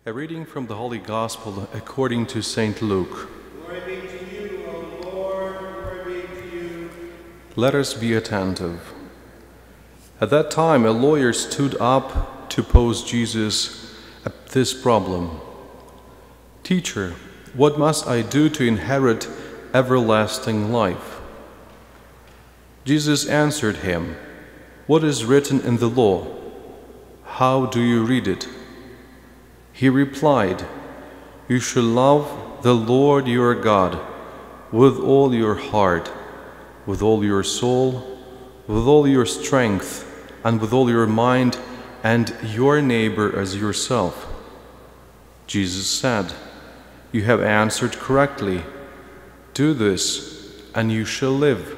A reading from the Holy Gospel according to St. Luke. Glory be to you, O Lord, glory be to you. Let us be attentive. At that time, a lawyer stood up to pose Jesus this problem. Teacher, what must I do to inherit everlasting life? Jesus answered him, What is written in the law? How do you read it? He replied, You shall love the Lord your God with all your heart, with all your soul, with all your strength, and with all your mind, and your neighbor as yourself. Jesus said, You have answered correctly. Do this, and you shall live.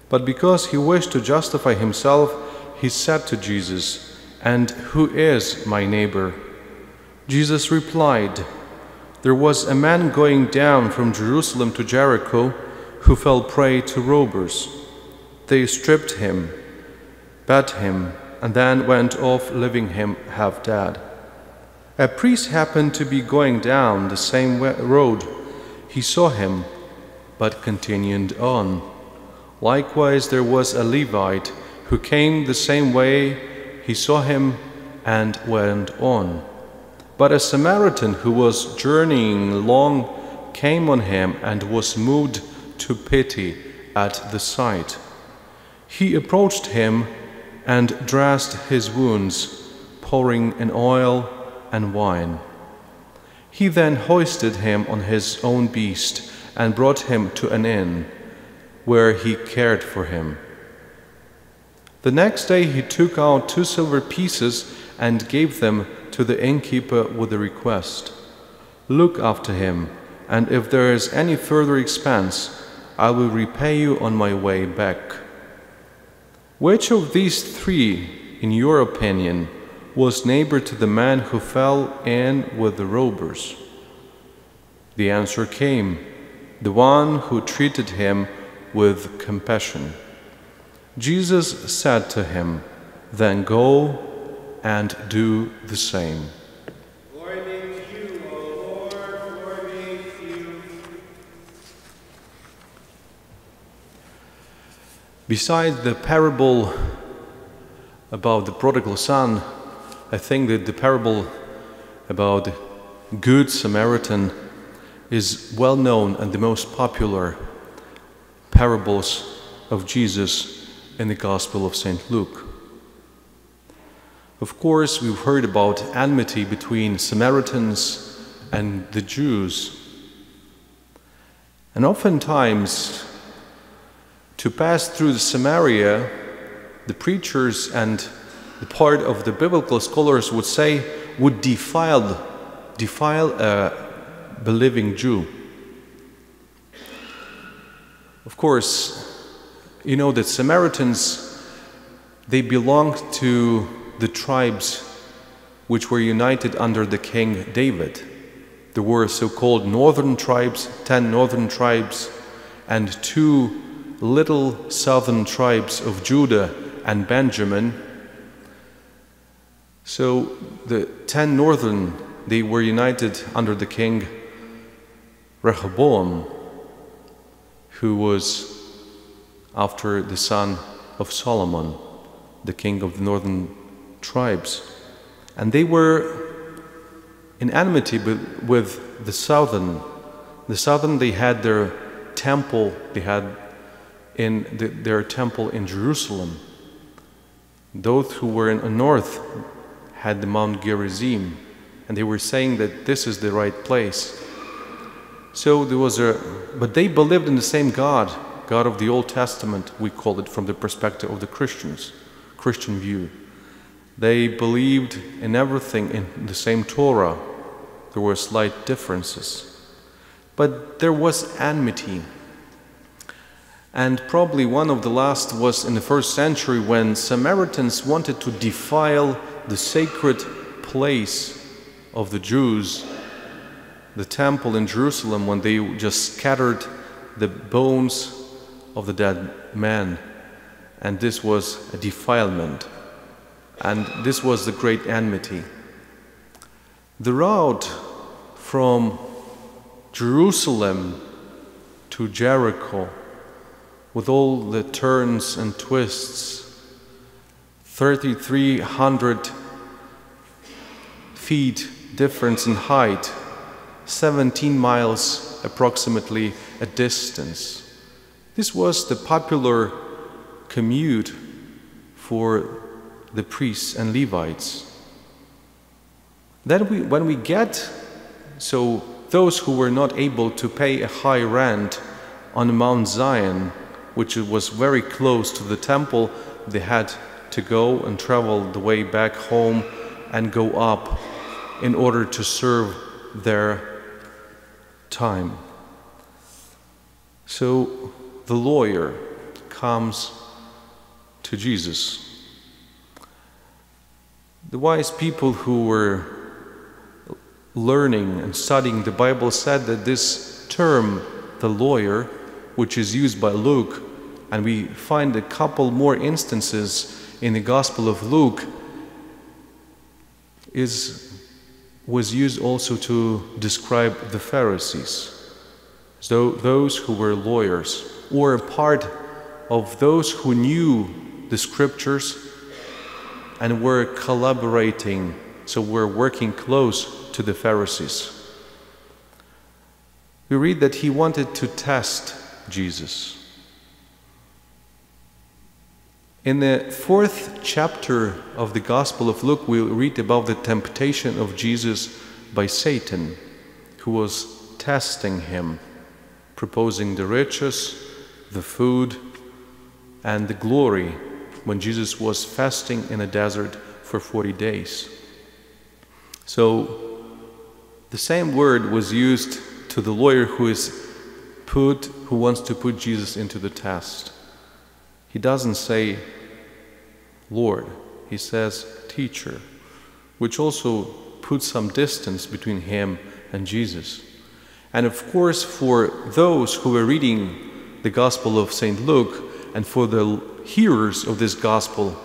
But because he wished to justify himself, he said to Jesus, And who is my neighbor? Jesus replied, There was a man going down from Jerusalem to Jericho who fell prey to robbers. They stripped him, beat him, and then went off, leaving him half dead. A priest happened to be going down the same road. He saw him, but continued on. Likewise, there was a Levite who came the same way. He saw him and went on. But a Samaritan who was journeying along came on him and was moved to pity at the sight. He approached him and dressed his wounds, pouring in oil and wine. He then hoisted him on his own beast and brought him to an inn, where he cared for him. The next day he took out 2 silver pieces and gave them to the innkeeper with the request, Look after him, and if there is any further expense, I will repay you on my way back. Which of these 3, in your opinion, was neighbor to the man who fell in with the robbers? The answer came, the one who treated him with compassion. Jesus said to him, Then go and do the same. Glory be to you, O Lord, glory be to you. Besides the parable about the prodigal son, I think that the parable about the Good Samaritan is well known and the most popular parables of Jesus in the Gospel of St. Luke. Of course, we've heard about enmity between Samaritans and the Jews. And oftentimes, to pass through Samaria, the preachers and the part of the biblical scholars would say would defile a believing Jew. Of course, you know that Samaritans, they belonged to the tribes which were united under the King David. There were so-called northern tribes, 10 northern tribes, and 2 little southern tribes of Judah and Benjamin. So the 10 northern, they were united under the king Rehoboam, who was after the son of Solomon, the king of the northern tribes. And they were in enmity with the southern. The southern, they had their temple, they had their temple in Jerusalem. Those who were in the north had the Mount Gerizim, and they were saying that this is the right place. So there was but they believed in the same God of the Old Testament, we call it from the perspective of the Christian view. They believed in everything in the same Torah. There were slight differences. But there was enmity. And probably one of the last was in the 1st century when Samaritans wanted to defile the sacred place of the Jews, the temple in Jerusalem, when they just scattered the bones of the dead man. And this was a defilement. And this was the great enmity. The route from Jerusalem to Jericho, with all the turns and twists, 3,300 feet difference in height, 17 miles approximately a distance. This was the popular commute for the priests and Levites. Then when we get, so those who were not able to pay a high rent on Mount Zion, which was very close to the temple, they had to go and travel the way back home and go up in order to serve their time. So the lawyer comes to Jesus. The wise people who were learning and studying the Bible said that this term, the lawyer, which is used by Luke, and we find a couple more instances in the Gospel of Luke, was used also to describe the Pharisees, so those who were lawyers, or a part of those who knew the scriptures and were collaborating, so were working close to the Pharisees. We read that he wanted to test Jesus. In the 4th chapter of the Gospel of Luke, we read about the temptation of Jesus by Satan, who was testing him, proposing the riches, the food, and the glory when Jesus was fasting in a desert for 40 days. So the same word was used to the lawyer who wants to put Jesus into the test. He doesn't say Lord, he says teacher, which also puts some distance between him and Jesus. And of course, for those who were reading the Gospel of St. Luke and for the hearers of this Gospel,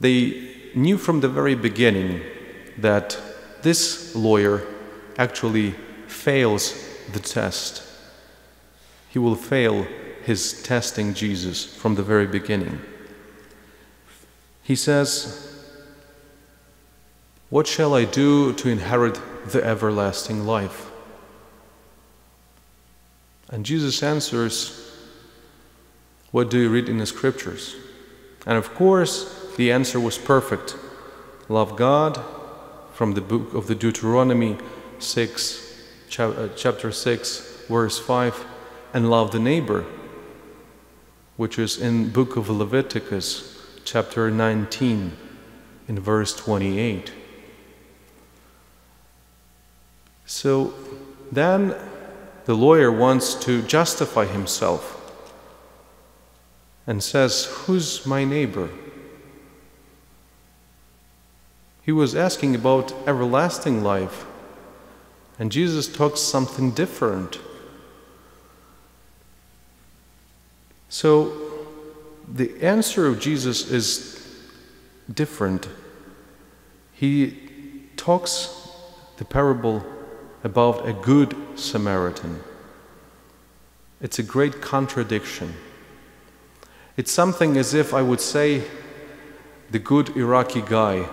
they knew from the very beginning that this lawyer actually fails the test. He will fail his testing Jesus from the very beginning. He says, "What shall I do to inherit the everlasting life?" And Jesus answers, "What do you read in the scriptures?" And of course, the answer was perfect. Love God, from the book of the Deuteronomy 6, chapter 6, verse 5, and love the neighbor, which is in book of Leviticus, chapter 19, in verse 28. So then the lawyer wants to justify himself and says, "Who's my neighbor?" He was asking about everlasting life, and Jesus talks something different. So the answer of Jesus is different. He talks the parable about a good Samaritan. It's a great contradiction. It's something as if I would say the good Iraqi guy,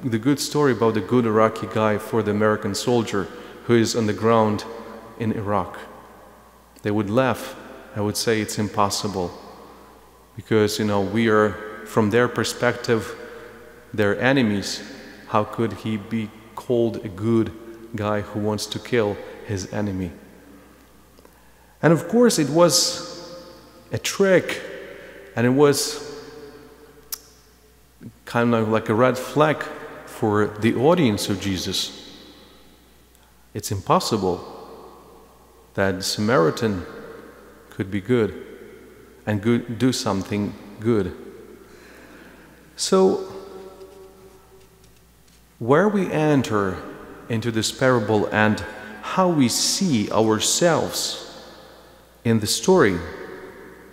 the good story about the good Iraqi guy for the American soldier who is on the ground in Iraq. They would laugh. I would say it's impossible because, we are, from their perspective, their enemies. How could he be called a good guy who wants to kill his enemy? And of course it was a trick, and it was kind of like a red flag for the audience of Jesus. It's impossible that the Samaritan could be good and do something good. So where we enter into this parable and how we see ourselves in the story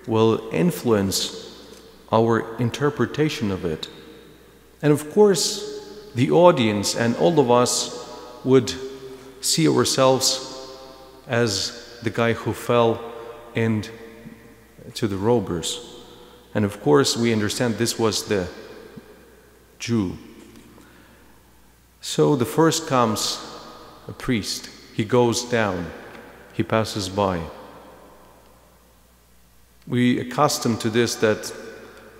will influence our interpretation of it. And of course, the audience and all of us would see ourselves as the guy who fell into the robbers. And of course, we understand this was the Jew. So the first comes a priest. He goes down. He passes by. We accustomed to this that,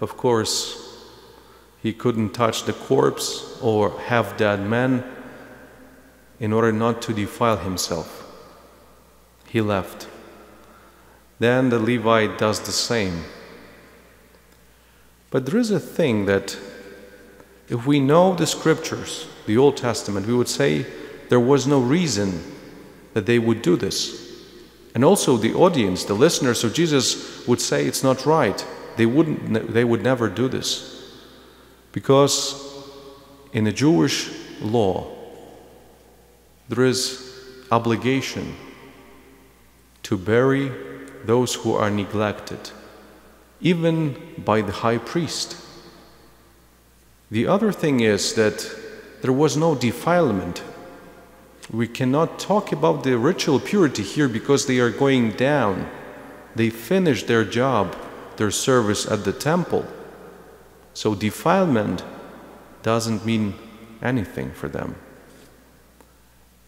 of course, he couldn't touch the corpse or half-dead man in order not to defile himself. He left. Then the Levite does the same. But there is a thing that if we know the scriptures, the Old Testament, we would say there was no reason that they would do this. And also the audience, the listeners of Jesus would say it's not right. They would never do this. Because in the Jewish law, there is obligation to bury those who are neglected, even by the high priest. The other thing is that there was no defilement. We cannot talk about the ritual purity here because they are going down. They finished their job, their service at the temple. So defilement doesn't mean anything for them.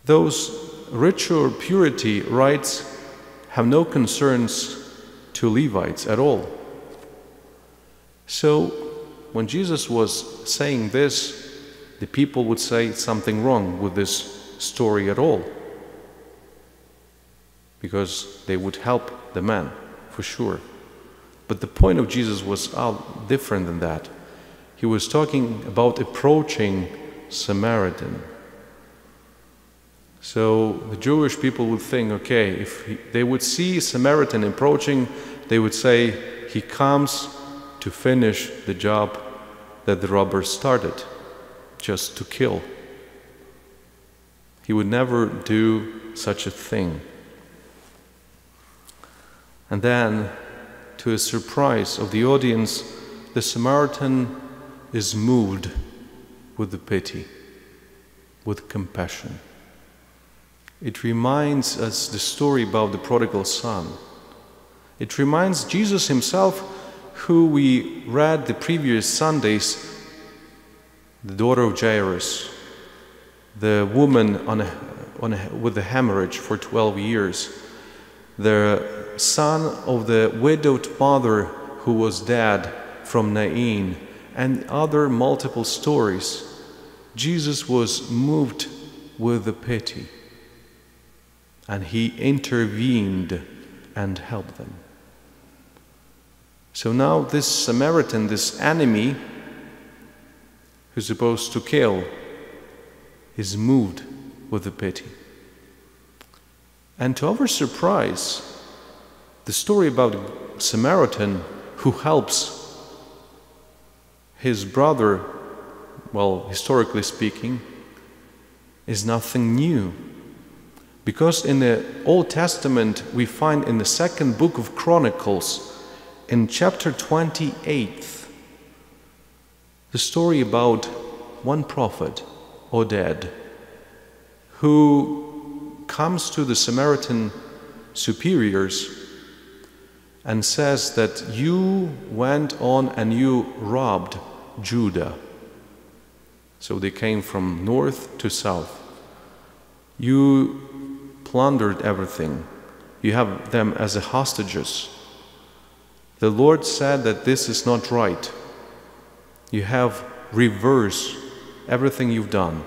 Those ritual purity rites have no concerns to Levites at all. So when Jesus was saying this, the people would say something wrong with this story at all, because they would help the man, for sure. But the point of Jesus was different than that. He was talking about approaching Samaritan. So the Jewish people would think, okay, if they would see a Samaritan approaching, they would say, he comes to finish the job that the robbers started, just to kill. He would never do such a thing. And then, to a surprise of the audience, the Samaritan is moved with the pity, with compassion. It reminds us the story about the prodigal son. It reminds Jesus himself, who we read the previous Sundays, the daughter of Jairus, the woman with the hemorrhage for 12 years, the son of the widowed mother who was dead from Nain, and other multiple stories. Jesus was moved with the pity, and he intervened and helped them. So now this Samaritan, this enemy who's supposed to kill, is moved with the pity. And to our surprise, the story about a Samaritan who helps his brother, well, historically speaking, is nothing new. Because in the Old Testament, we find in the second book of Chronicles, in chapter 28, the story about one prophet, Oded, who comes to the Samaritan superiors and says that you went on and you robbed Judah. So they came from north to south. You plundered everything. You have them as hostages. The Lord said that this is not right. You have reversed everything you've done.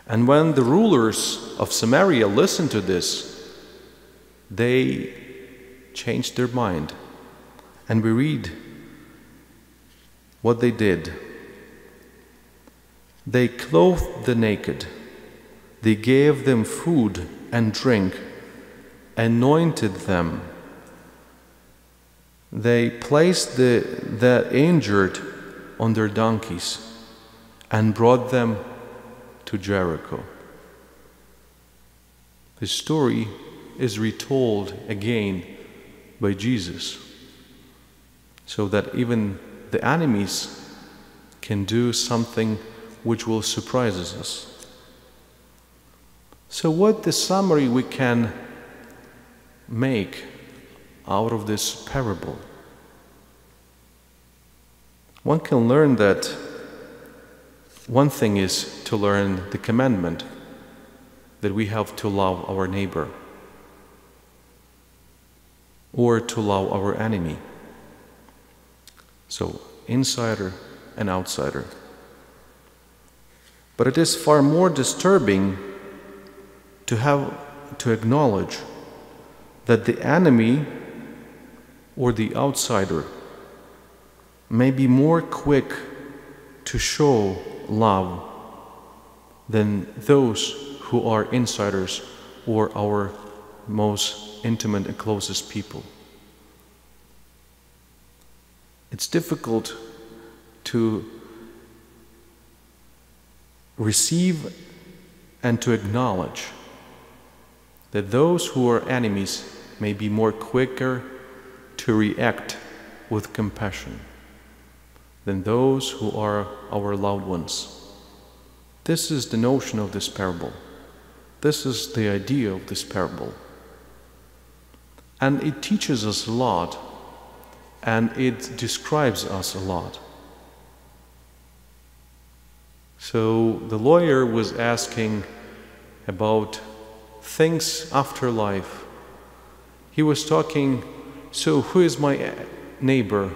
And when the rulers of Samaria listened to this, they changed their mind. And we read what they did. They clothed the naked. They gave them food and drink, anointed them. They placed the injured on their donkeys and brought them to Jericho. The story is retold again by Jesus, so that even the enemies can do something which will surprise us. So what the summary we can make out of this parable? One can learn that one thing is to learn the commandment that we have to love our neighbor or to love our enemy. So, insider and outsider. But it is far more disturbing to acknowledge that the enemy or the outsider may be more quick to show love than those who are insiders or our most intimate and closest people. It's difficult to receive and to acknowledge that those who are enemies may be more quicker to react with compassion than those who are our loved ones. This is the notion of this parable. This is the idea of this parable. And it teaches us a lot, and it describes us a lot. So the lawyer was asking about things after life. He was talking, so who is my neighbor?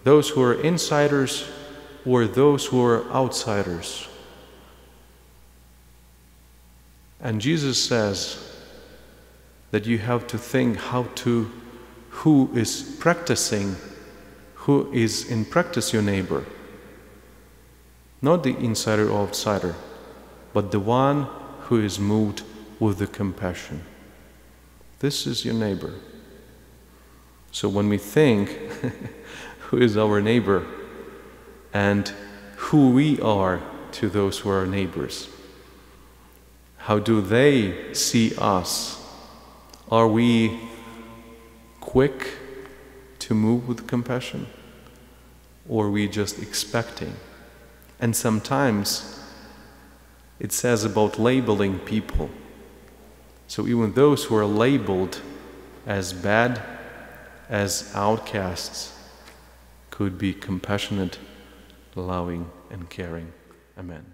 Those who are insiders or those who are outsiders? And Jesus says that you have to think who is in practice your neighbor. Not the insider or outsider, but the one who is moved with the compassion. This is your neighbor. So when we think who is our neighbor and who we are to those who are neighbors, how do they see us? Are we quick to move with compassion? Or are we just expecting? And sometimes it says about labeling people. So even those who are labeled as bad, as outcasts, could be compassionate, loving, and caring. Amen.